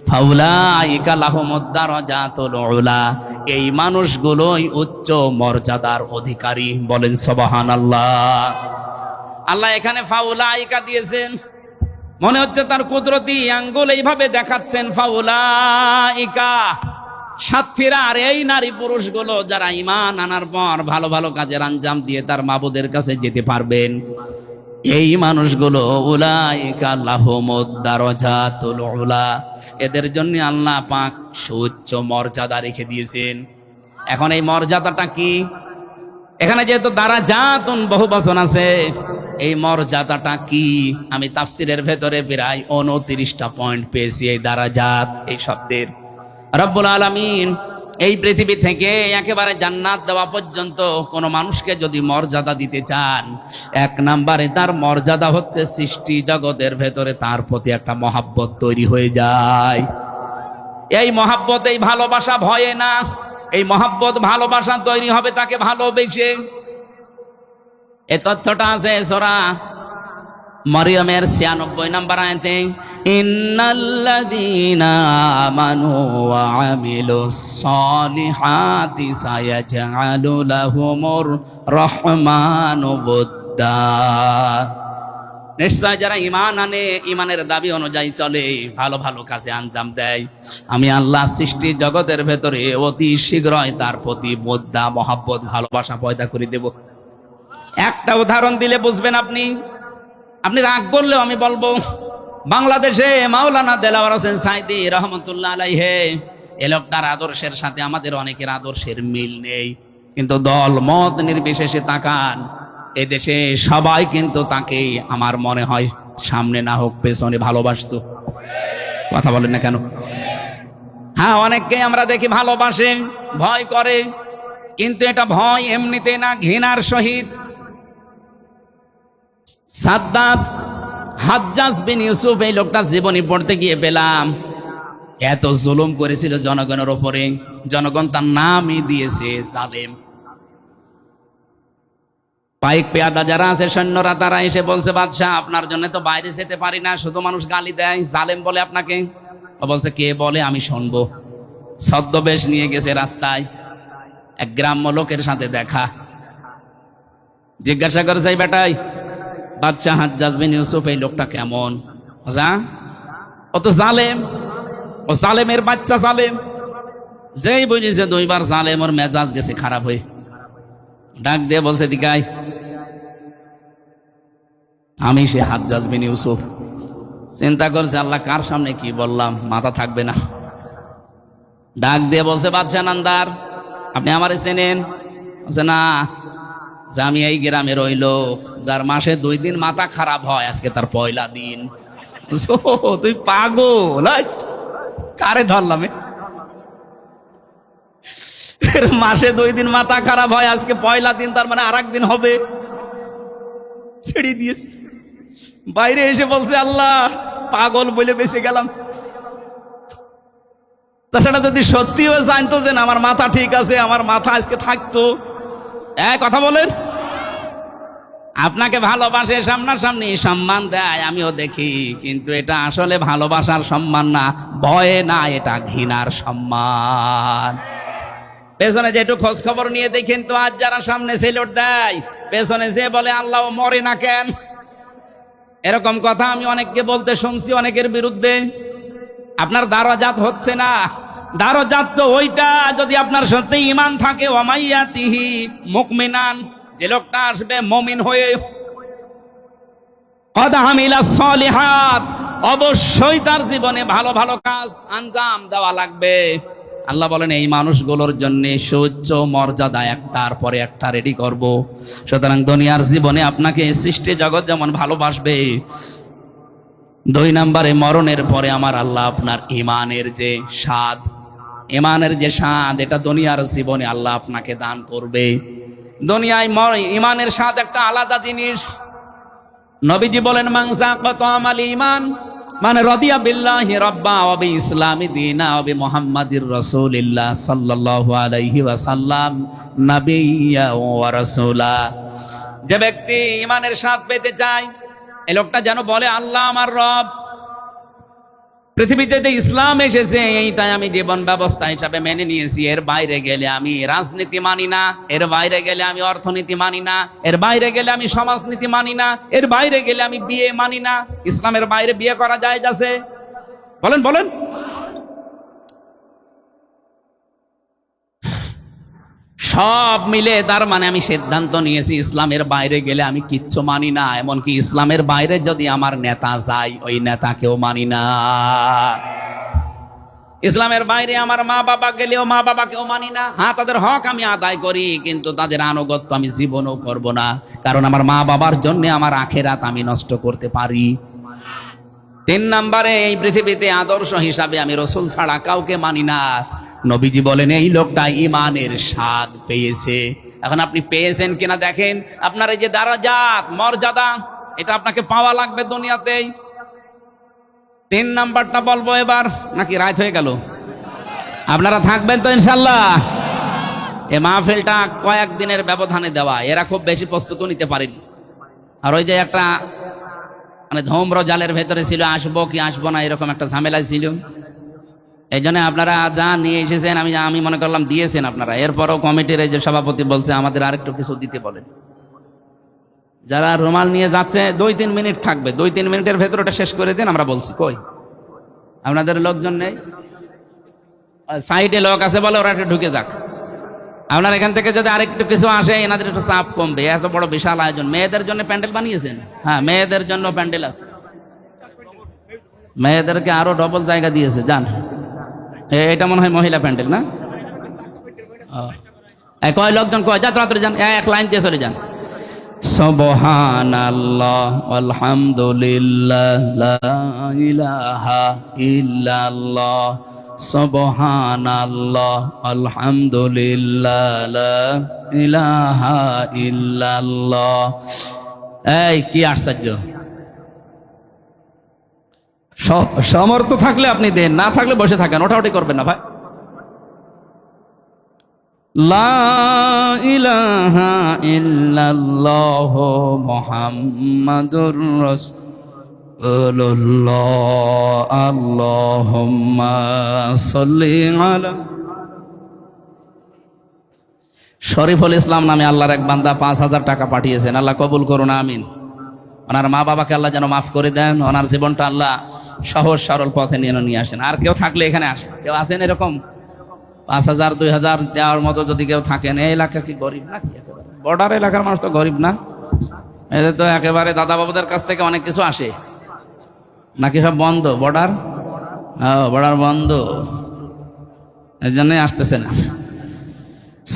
ফাউলাইকা লাহুমুদ দারাজাতুল উলা, এই মানুষগুলোই উচ্চ মর্যাদার অধিকারী। বলেন সুবহানাল্লাহ। আল্লাহ এখানে ফাউলাইকা দিয়েছেন, মনে হচ্ছে তার কুদরতি আঙ্গুল এইভাবে দেখাচ্ছেন, ফাউলাইকা সাথীরা। আর এই নারী পুরুষগুলো যারা ঈমান আনার পর ভালো ভালো কাজের আঞ্জাম দিয়ে তার মাবুদের কাছে যেতে পারবেন, এই মানুষগুলো উলাইকা লাহুমুদ দারাজাতুল উলা, এদের জন্য আল্লাহ পাক সুউচ্চ মর্যাদা রেখে দিয়েছেন। এখন এই মর্যাদাটা কি? এখানে যেহেতু দারাজাতুন বহু বচন আছে, এই মর্যাদাটা কি? আমি তাফসিরের ভেতরে প্রায় 29টা পয়েন্ট পেয়েছি এই দারাজাত এই শব্দের। রব্বুল আলামিন এই পৃথিবী থেকে একেবারে জান্নাত দেওয়া পর্যন্ত কোন মানুষকে যদি মর্যাদা দিতে চান, এক নম্বরে তার মর্যাদা হচ্ছে সৃষ্টি জগতের ভেতরে তার প্রতি একটা মহাব্বত তৈরি হয়ে যায়। এই মহাব্বত, এই ভালোবাসা ভয়ে না, এই মহাব্বত ভালোবাসা তৈরি হবে তাকে ভালোবেসে। এই তথ্যটা আছে সূরা মরিয়মের 96 নম্বর আয়াতে, ইন্নাল্লাযীনা আমানু ওয়া আমিলুস সালিহাতি সায়াজআলু লাহুমুর রহমানু বুদ্দা। নিশ্চয় যারা ঈমান আনে, ঈমানের দাবি অনুযায়ী চলে, ভালো ভালো কাজে আঞ্জাম দেয়, আমি আল্লাহ সৃষ্টি জগতের ভেতরে অতি শীঘ্রই তার প্রতি বুদ্দা মহাব্বত ভালোবাসা পয়দা করে দেব। একটা উদাহরণ দিলে বুঝবেন আপনি। আপনি রাগ করলেও আমি বলবো, বাংলাদেশে মাওলানা দেলাওয়ার হোসেন সাঈদী রহমতুল্লাহ আলাইহি, এ লোকটার আদর্শের সাথে আমাদের অনেকের আদর্শের মিল নেই, কিন্তু দল মত নির্বিশেষে তাকান, এ দেশে সবাই কিন্তু তাকে আমার মনে হয় সামনে না হোক পেছনে ভালোবাসতো। কথা বলেন না কেন? হ্যাঁ, অনেককে আমরা দেখি ভালোবাসে, ভয় করে, কিন্তু এটা ভয় এমনিতে না, ঘৃণার সহিত। সাদ্দাত হাজ্জাজ বিন ইউসুফ, এই লোকটার জীবনী পড়তে গিয়ে পেলাম এত জুলুম করেছিল জনগণের উপরে, জনগণ তার নামই দিয়েছে জালেম। পাইক পেয়াদা যারা আছে সৈন্যরা, তারা এসে বলছে, বাদশাহ আপনার জন্য তো বাইরে যেতে পারি না, শুধু মানুষ গালি দেয়, জালেম বলে আপনাকে। ও বলছে, কে বলে আমি শুনবো। ছদ্মবেশ নিয়ে গেছে রাস্তায়, এক গ্রাম্য লোকের সাথে দেখা, জিজ্ঞাসা করেছে, এই বেটাই বাদশাহ হাজ্জাজ বিন ইউসুফ এই লোকটা কেমন? ও তো জালেম, ও জালেমের বাচ্চা জালেম। যেই বুঝেছে 2 বার জালেম, ওর মেজাজ গেছে খারাপ হয়ে, ডাক দিয়ে বলছে, দিকাই আমি সে হাজ্জাজ বিন ইউসুফ। চিন্তা করছে, আল্লাহ কার সামনে কি বললাম, মাথা থাকবে না। ডাক দিয়ে বলছে, বাদশাহ নান্দার আপনি আমারে চেনেন? বলছে, না। যে আমি এই গ্রামের ওই লোক যার মাসে 2 দিন মাথা খারাপ হয়, আজকে তার পয়লা দিন। তুই পাগল, কারে ধরলাম মাসে 2 দিন মাথা খারাপ হয়, আজকে পয়লা দিন, তার মানে আর একদিন হবে, ছেড়ে দিয়েছে। বাইরে এসে বলছে আল্লাহ পাগল বলে বেঁচে গেলাম। তাছাড়া যদি সত্যিও জানতো যে না আমার মাথা ঠিক আছে, আমার মাথা আজকে থাকতো। কথা বলেন, আপনাকে ভালোবাসে, সামনাসামনি সম্মান দেয়, আমিও দেখি, কিন্তু এটা আসলে ভালোবাসার সম্মান না, ভয়ে না, এটা ঘৃণার সম্মান। পেছনে যে একটু খোঁজ খবর নিয়ে দেখেন তো, আজ যারা সামনে সেলুট দেয়, পেছনে যে বলে আল্লাহ মরে না কেন, এরকম কথা আমি অনেককে বলতে শুনছি, অনেকের বিরুদ্ধে। আপনার দারাজাত হচ্ছে না। দারাজাত তো ওইটা যদি আপনার সত্যি ঈমান থাকে, ওয়ামাইয়াতিহি মুকমিনান, যে লোকটা আসবে মুমিন হয়ে, কদ আমিলাস সলিহাত, অবশ্যই তার জীবনে ভালো ভালো কাজ আঞ্জাম দেওয়া লাগবে। আল্লাহ বলেন এই মানুষগুলোর জন্য সুউচ্চ মর্যাদা একটার পরে একটা রেডি করব। সুতরাং দুনিয়ার জীবনে আপনাকে সৃষ্টি জগৎ যেমন ভালোবাসবে, 2 নম্বরে মরণের পরে আমার আল্লাহ আপনার ইমানের যে স্বাদ, ইমানের যে স্বাদ, এটা দুনিয়ার জীবনে আল্লাহ আপনাকে দান করবে। দুনিয়ায় ইমানের স্বাদ একটা আলাদা জিনিস। নবীজি বলেন মান যাকাত আমাল ঈমান মানে রাদিয়া বিল্লাহি রাব্বা ওয়া বি ইসলামি দীনা ওয়া বি মুহাম্মাদির রাসূলিল্লাহ সাল্লাল্লাহু আলাইহি ওয়াসাল্লাম নাবিয়্যা ওয়া রাসূলা। যে ব্যক্তি ইমানের স্বাদ পেতে চায়, এই লোকটা যেন বলে আল্লাহ আমার রব, পৃথিবীতে যে ইসলাম এসেছে এইটাই আমি জীবন ব্যবস্থা হিসাবে মেনে নিয়েছি। এর বাইরে গেলে আমি রাজনীতি মানি না, এর বাইরে গেলে আমি অর্থনীতি মানি না, এর বাইরে গেলে আমি সমাজনীতি মানি না, এর বাইরে গেলে আমি বিয়ে মানি না। ইসলামের বাইরে বিয়ে করা জায়েজ আছে? বলেন বলেন। সব মিলে তার মানে আমি সিদ্ধান্ত নিয়েছি ইসলামের বাইরে গেলে আমি কিচ্ছু মানি না। এমনকি ইসলামের বাইরে যদি আমার নেতা যায়, ওই নেতাকেও মানি না। ইসলামের বাইরে আমার মা বাবা গেলেও মা বাবাকেও মানি না। হ্যাঁ, তাদের হক আমি আদায় করি, কিন্তু তাদের আনুগত্য আমি জীবনও করব না, কারণ আমার মা বাবার জন্য আমার আখেরাত আমি নষ্ট করতে পারি। 3 নম্বরে এই পৃথিবীতে আদর্শ হিসাবে আমি রসুল ছাড়া কাউকে মানি না। নবীজি বলেন এই লোকটা ইমানের স্বাদ পেয়েছে। এখন আপনি পেয়েছেন কিনা দেখেন। আপনার এই যে দারাজাত, মর্যাদা, এটা আপনাকে পাওয়া লাগবে দুনিয়াতেই। 3 নাম্বারটা বলবো এবার, নাকি রাত হয়ে গেল? আপনারা থাকবেন তো ইনশাল্লাহ? এই মাহফিলটা কয়েকদিনের ব্যবধানে দেওয়া, এরা খুব বেশি প্রস্তুতি নিতে পারেনি। আর ওই যে একটা মানে ধূম্র জালের ভেতরে ছিল, আসবো কি আসবো না এরকম একটা ঝামেলা ছিল। এই জন্য আপনারা যা নিয়ে এসেছেন আমি মনে করলাম দিয়েছেন আপনারা। এরপরও কমিটির এই যে সভাপতি বলছে আমাদের আরেকটু কিছু দিতে বলেন। যারা রুমাল নিয়ে যাচ্ছে 2-3 মিনিট থাকবে, 2-3 মিনিটের ভেতর ওটা শেষ করে দিন। আমরা বলছি কই আপনাদের লোকজন নেই, সাইডে লোক আছে বলে ওরা একটু ঢুকে যাক। আপনার এখান থেকে যদি আরেকটু কিছু আসে, এনাদের একটু চাপ কমবে। এত বড় বিশাল আয়োজন, মেয়েদের জন্য প্যান্ডেল বানিয়েছেন? হ্যাঁ, মেয়েদের জন্য প্যান্ডেল আছে, মেয়েদেরকে আরো ডবল জায়গা দিয়েছে। যান, এটা মনে হয় মহিলা প্যান্ডেল না? কয় লোকজন কয়? যা তাড়াতাড়ি যান, 1 লাইন দিয়ে চলে যান। সুবহানাল্লাহ আলহামদুলিল্লাহ লা ইলাহা ইল্লাল্লাহ, সুবহানাল্লাহ আলহামদুলিল্লাহ লা ইলাহা ইল্লাল্লাহ। এই কি আশ্চর্য! সামর্থ্য থাকলে আপনি দেন, না থাকলে বসে থাকেন, ওঠাউঠি করবেন না ভাই। লা ইলাহা ইল্লাল্লাহ মুহাম্মাদুর রাসূলুল্লাহ, আল্লাহুম্মা সাল্লি আলা। শরীফুল ইসলাম নামে আল্লাহর এক বান্দা 5,000 টাকা পাঠিয়েছেন। আল্লাহ কবুল করুন, আমিন। ওনার মা বাবাকে আল্লাহ যেন মাফ করে দেন, ওনার জীবনটা আল্লাহ সহজ সরল পথে নিয়ে আসেন। আর কেউ থাকলে এখানে আসেন, কেউ আসেন এরকম 5,000 2,000 দেওয়ার মতো যদি কেউ থাকেন। এই এলাকা কি গরিব না? কি বর্ডার এলাকার মানুষ তো গরিব না? এদের তো একেবারে দাদা বাবুদের কাছ থেকে অনেক কিছু আসে, নাকি সব বন্ধ বর্ডার? বর্ডার বন্ধ, এর জন্যই আসতেছে না।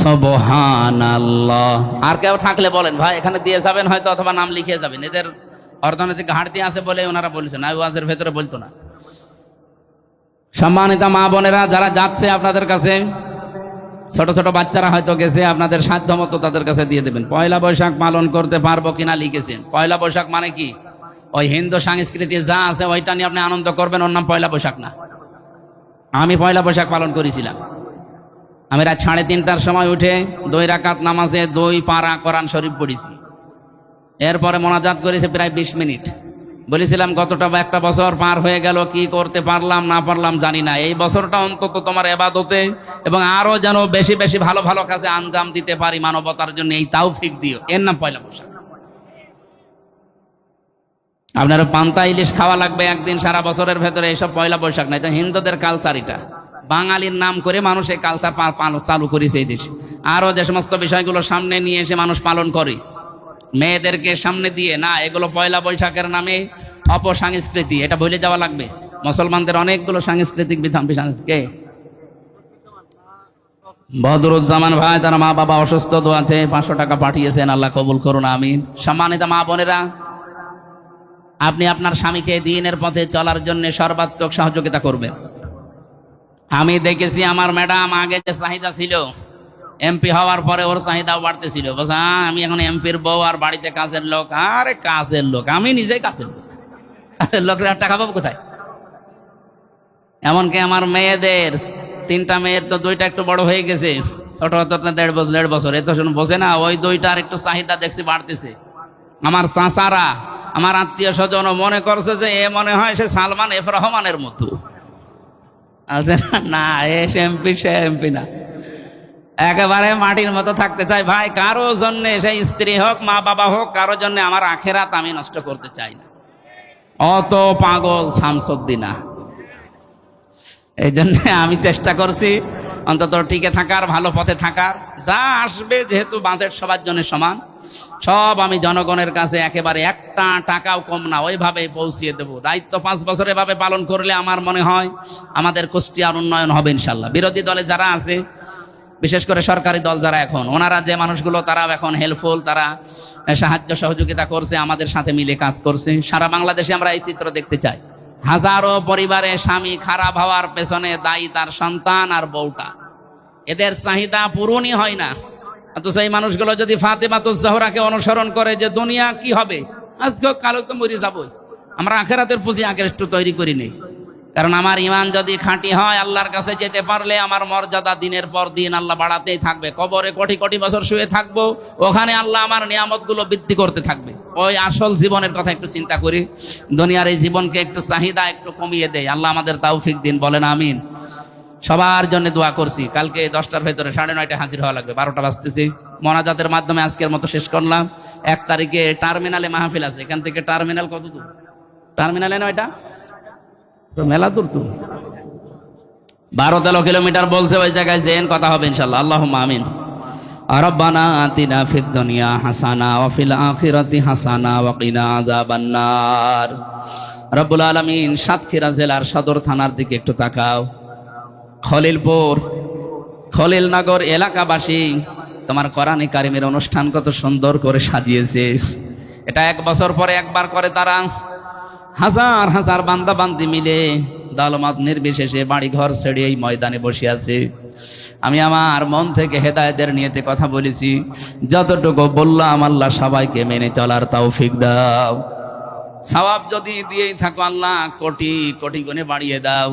সুবহানাল্লাহ। আর কেউ থাকলে বলেন ভাই, এখানে দিয়ে যাবেন হয়তো, অথবা নাম লিখে যাবেন। এদের অর্থনৈতিক ঘাটতি আছে বলে ওনারা বলছেন, না ওয়াজের ভেতরে বলতো না। সম্মানিত মা বোনেরা যারা যাচ্ছে আপনাদের কাছে, ছোট ছোট বাচ্চারা হয়তো গেছে, আপনাদের সাধ্য মতো তাদের কাছে দিয়ে দেবেন। পয়লা বৈশাখ পালন করতে পারবো কিনা লিখেছেন। পয়লা বৈশাখ মানে কি? ওই হিন্দু সংস্কৃতি যা আছে ওইটা নিয়ে আপনি আনন্দ করবেন, ওর নাম পয়লা বৈশাখ না। আমি পয়লা বৈশাখ পালন করেছিলাম। আমি রাত 3:30টার সময় উঠে 2 রাকাত নামাজে 2 পারা কোরআন শরীফ পড়েছি। এরপরে মোনাজাত করেছি প্রায় 20 মিনিট। বলেছিলাম গতটা একটা বছর পার হয়ে গেল, কি করতে পারলাম না পারলাম জানি না, এই বছরটা অন্তত তোমার ইবাদতে এবং আরো যেন বেশি বেশি ভালো ভালো কাজে আঞ্জাম দিতে পারি মানবতার জন্য, এই তৌফিক দিও। এর নাম পয়লা বৈশাখ। আপনার পান্তা ইলিশ খাওয়া লাগবে একদিন সারা বছরের ভেতরে, এইসব পয়লা বৈশাখ নাই। তো হিন্দুদের কালচার এটা, বাঙালির নাম করে মানুষ এই কালচার চালু করেছে এই দেশে। আরো যে সমস্ত বিষয়গুলো সামনে নিয়ে এসে মানুষ পালন করে, মেয়েদেরকে সামনে দিয়ে না, এগুলো পয়লা বৈশাখের নামে অপসংস্কৃতি, এটা ভুলে যাওয়া লাগবে। মুসলমানদের অনেকগুলো সাংস্কৃতিক বিধান কে বদরুজ্জামান ভাই, তার মা বাবা অসুস্থ, তো আছে 500 টাকা পাঠিয়েছেন, আল্লাহ কবুল করুন, আমিন। সম্মানিত মা বোনেরা, আপনি আপনার স্বামীকে দ্বীনের পথে চলার জন্য সর্বাত্মক সহযোগিতা করবেন। আমি দেখেছি আমার ম্যাডাম আগে যে চাহিদা ছিল, এমপি হওয়ার পরে ওর চাহিদাও বাড়তেছিল। বলছে আমি এখন এমপির বউ আর বাড়িতে কাজের লোক। আরে কাজের লোক, আমি নিজেই কাজের লোক, লোকের টাকা পাবো কোথায়? এমনকি আমার মেয়েদের 3টা মেয়ের তো 2টা একটু বড় হয়ে গেছে, ছোট হতো 1.5 বছর। এ তো শুনে বোঝে না, ওই 2টার একটু চাহিদা দেখছি বাড়তেছে। আমার চাচারা, আমার আত্মীয় স্বজন মনে করছে যে এ মনে হয় সে সালমান এফ রহমানের মতো আছে না, এ এমপি, সে এমপি না, একেবারে মাটির মতো থাকতে চাই। ভাই কারো জন্যে, সেই স্ত্রী হোক মা বাবা হোক, কারো জন্য আমার আখেরাত আমি নষ্ট করতে চাই না। অত পাগল শামসুদ্দিনা। এই জন্য আমি চেষ্টা করছি অন্তত টিকে থাকার, ভালো পথে থাকার। যা আসবে, যেহেতু বাজেট সবার জন্য সমান, সব আমি জনগণের কাছে একেবারে একটা টাকাও কম না ওইভাবে পৌঁছিয়ে দেবো। দায়িত্ব 5 বছর এভাবে পালন করলে আমার মনে হয় আমাদের কুষ্টিয়ার উন্নয়ন হবে ইনশাল্লাহ। বিরোধী দলে যারা আছে, বিশেষ করে সরকারি দল যারা এখন, ওনারা যে মানুষগুলো তারাও এখন হেল্পফুল, তারা সাহায্য সহযোগিতা করছে, আমাদের সাথে মিলে কাজ করছে। সারা বাংলাদেশে আমরা এই চিত্র দেখতে চাই। হাজারো পরিবারে স্বামী খারাপ হওয়ার পেছনে দায়ী তার সন্তান আর বউটা, এদের চাহিদা পূরণই হয় না। তো সেই মানুষগুলো যদি ফাতেমাতুজ জোহরাকে অনুসরণ করে যে দুনিয়া কি হবে, আজকে কালো তো মরে যাবই, আমরা আখেরাতের পুঁজি আগে একটু তৈরি করি নেই। কারণ আমার ইমান যদি খাঁটি হয়, আল্লাহর কাছে যেতে পারলে আমার মর্যাদা দিনের পর দিন আল্লাহ বাড়াতেই থাকবে। কবরে কোটি কোটি বছর শুয়ে থাকবো, ওখানে আল্লাহ আমার নিয়ামতগুলো বৃদ্ধি করতে থাকবে। ওই আসল জীবনের কথা একটু চিন্তা করি, দুনিয়ার এই জীবনকে একটু চাহিদা একটু কমিয়ে দেয়। আল্লাহ আমাদের তৌফিক দিন, বলেন আমিন। সবার জন্য দোয়া করছি। কালকে 10টার ভেতরে 9:30 হাজির হওয়া লাগবে, 12টা বাজতেছে। মোনাজাতের মাধ্যমে আজকের মতো শেষ করলাম। 1 তারিখে টার্মিনালে মাহফিল আছে, এখান থেকে টার্মিনাল কত দূর? টার্মিনালে না, এটা মেলা দূর তো, 12-13 কিলোমিটার বলছে। ওই জায়গায় যেন কথা হবে ইনশাল্লাহ। আল্লাহুম্মা আমিন। রব্বানা আতিনা ফিদ দুনিয়া হাসানা ওয়া ফিল আখিরাতি হাসানা ওয়া কিনা আযাবান নার। রব্বুল আলামিন, সাতক্ষীরা জেলার সদর থানার দিকে একটু তাকাও। খলিলপুর, খলিলনগর এলাকাবাসী তোমার কোরআনে কারিমের অনুষ্ঠান কত সুন্দর করে সাজিয়েছে। এটা 1 বছর পরে একবার করে তারা। হাজার হাজার বান্দা বান্দি মিলে দলমত নির্বিশেষে বাড়ি ঘর ছেড়ে এই ময়দানে বসে আছে। আমি আমার মন থেকে হেদায়েতের নিয়তে কথা বলেছি, যতটুকু বললাম আল্লাহ সবাইকে মেনে চলার তৌফিক দাও। সওয়াব যদি দিয়েই থাকো আল্লাহ কোটি কোটি গুণে বাড়িয়ে দাও।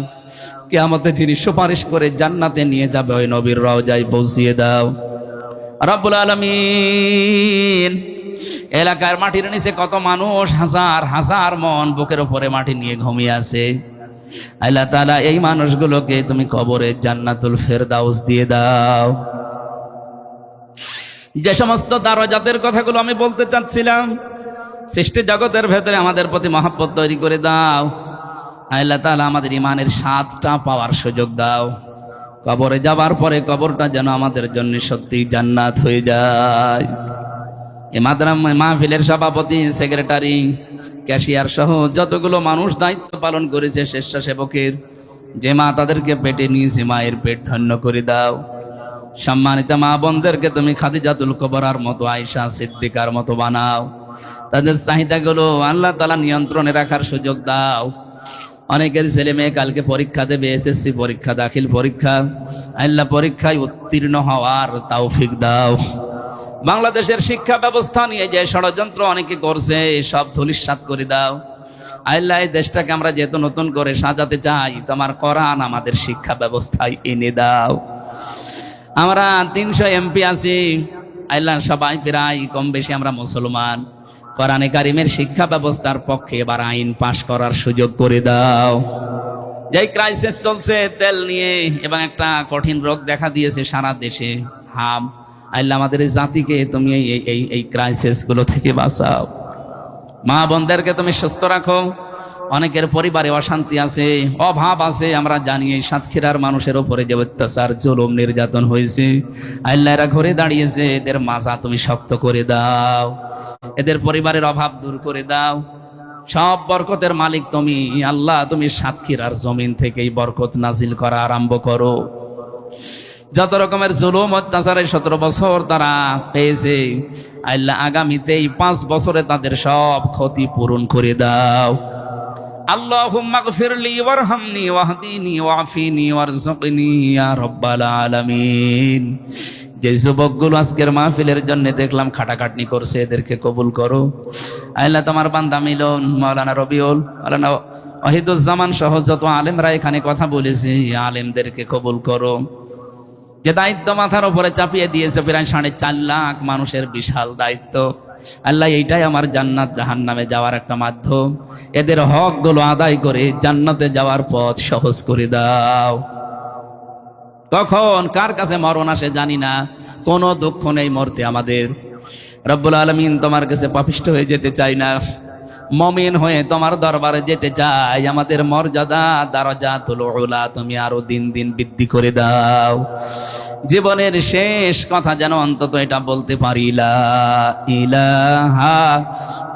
কিয়ামতে যিনি সুপারিশ করে জান্নাতে নিয়ে যাবে ওই নবীর রওজায় পৌঁছিয়ে দাও রব্বুল আলামিন। এলাকার মাটির নিচে কত মানুষ, হাজার হাজার মন বুকের উপরে মাটি নিয়ে ঘুমিয়ে আছে। আল্লাহ তাআলা এই মানুষগুলোকে তুমি কবরে জান্নাতুল ফেরদাউস দিয়ে দাও। যে সমস্ত দারজাতের কথাগুলো আমি বলতে চাচ্ছিলাম, সৃষ্টি জগতের ভেতরে আমাদের প্রতি মহব্বত তৈরি করে দাও। আল্লাহ তাআলা আমাদের ইমানের স্বাদটা পাওয়ার সুযোগ দাও। কবরে যাবার পরে কবরটা যেন আমাদের জন্য সত্যি জান্নাত হয়ে যায়। এই মাহফিলের সভাপতি, সেক্রেটারি, ক্যাশিয়ার সহ যতগুলো মানুষ দায়িত্ব পালন করেছে স্বেচ্ছাসেবকের, যে মা তাদেরকে পেটে নিয়েছে, মায়ের পেট ধন্য করে দাও। সম্মানিত মা বোনদেরকে তুমি খাদিজাতুল কুবরার মতো, আয়েশা সিদ্দিকার মতো বানাও। তাদের চাহিদাগুলো আল্লাহ তাআলা নিয়ন্ত্রণে রাখার সুযোগ দাও। অনেকের ছেলে মেয়ে কালকে পরীক্ষা দেবে, এসএসসি পরীক্ষা, দাখিল পরীক্ষা। আল্লাহ পরীক্ষায় উত্তীর্ণ হওয়ার তৌফিক দাও। বাংলাদেশের শিক্ষা ব্যবস্থা নিয়ে যে ষড়যন্ত্র অনেকে করছে, সব ধূলিসাৎ করে দাও। আল্লাহ এই দেশটাকে আমরা যেহেতু নতুন করে সাজাতে চাই, তোমার কোরআন আমাদের শিক্ষা ব্যবস্থায় এনে দাও। আমরা 300 এমপি আছি আল্লাহ, সবাই প্রায় কম বেশি আমরা মুসলমান। কোরআনে কারিমের শিক্ষা ব্যবস্থার পক্ষে এবার আইন পাশ করার সুযোগ করে দাও। যেই ক্রাইসিস চলছে তেল নিয়ে, এবং একটা কঠিন রোগ দেখা দিয়েছে সারা দেশে, হাম, আল্লাহ আমাদের এই জাতিকে তুমি এই ক্রাইসিস গুলো থেকে বাঁচাও। মা বোনদেরকে তুমি সুস্থ রাখো। অনেকের পরিবারে অশান্তি আছে, অভাব আছে, আমরা জানি। এই সাতক্ষীরার মানুষের ওপরে যে অত্যাচার, জুলুম, নির্যাতন হয়েছে, আল্লাহ এরা ঘুরে দাঁড়িয়েছে, এদের মাজা তুমি শক্ত করে দাও, এদের পরিবারের অভাব দূর করে দাও। সব বরকতের মালিক তুমি আল্লাহ, তুমি সাতক্ষীরার জমিন থেকেই বরকত নাজিল করা আরম্ভ করো। যত রকমের জুলুম অত্যাচারে 17 বছর তারা পেয়েছে, আল্লাহ আগামীতে এই 5 বছরে তাদের সব ক্ষতি পূরণ করে দাও। আল্লাহুম্মা গফিরলি ওয়ারহামনি ওয়াহদিনি ওয়াফিনি ওয়ারযুকনি ইয়া রাব্বাল আলামিন। যে যুবকগুলো আজকের মাহফিলের জন্য দেখলাম খাটাখাটনি করছে, এদেরকে কবুল করো। আল্লাহ তোমার বান্দা মিলন, মাওলানা রবিউল, মাওলানা ওয়াহিদুজ্জামান সহ যত আলেমরা এখানে কথা বলেছে, আলেমদেরকে কবুল করো। যে দায়িত্ব মাথার উপরে চাপিয়ে দিয়েছে, প্রায় 4.5 লাখ মানুষের বিশাল দায়িত্ব, আল্লাহ এইটাই আমার জান্নাত জাহান্নামে যাওয়ার একটা মাধ্যম। এদের হক গুলো আদায় করে জান্নাতে যাওয়ার পথ সহজ করে দাও। কখন কার কাছে মরণ আসে জানি না, কোনো দুঃখ নেই মরতে আমাদের। রব্বুল আলামিন, তোমার কাছে পাপিষ্ঠ হয়ে যেতে চাই না, মুমিন হয়ে তোমার দরবারে যেতে চাই। আমাদের মর্যাদা, দারাজাতুল উলা তুমি আরো দিন দিন বৃদ্ধি করে দাও। জীবনের শেষ কথা যেন অন্তত এটা বলতে পারি, লা ইলাহা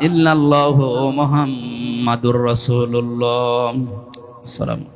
ইল্লাল্লাহু মুহাম্মাদুর রাসূলুল্লাহ। আসসালামু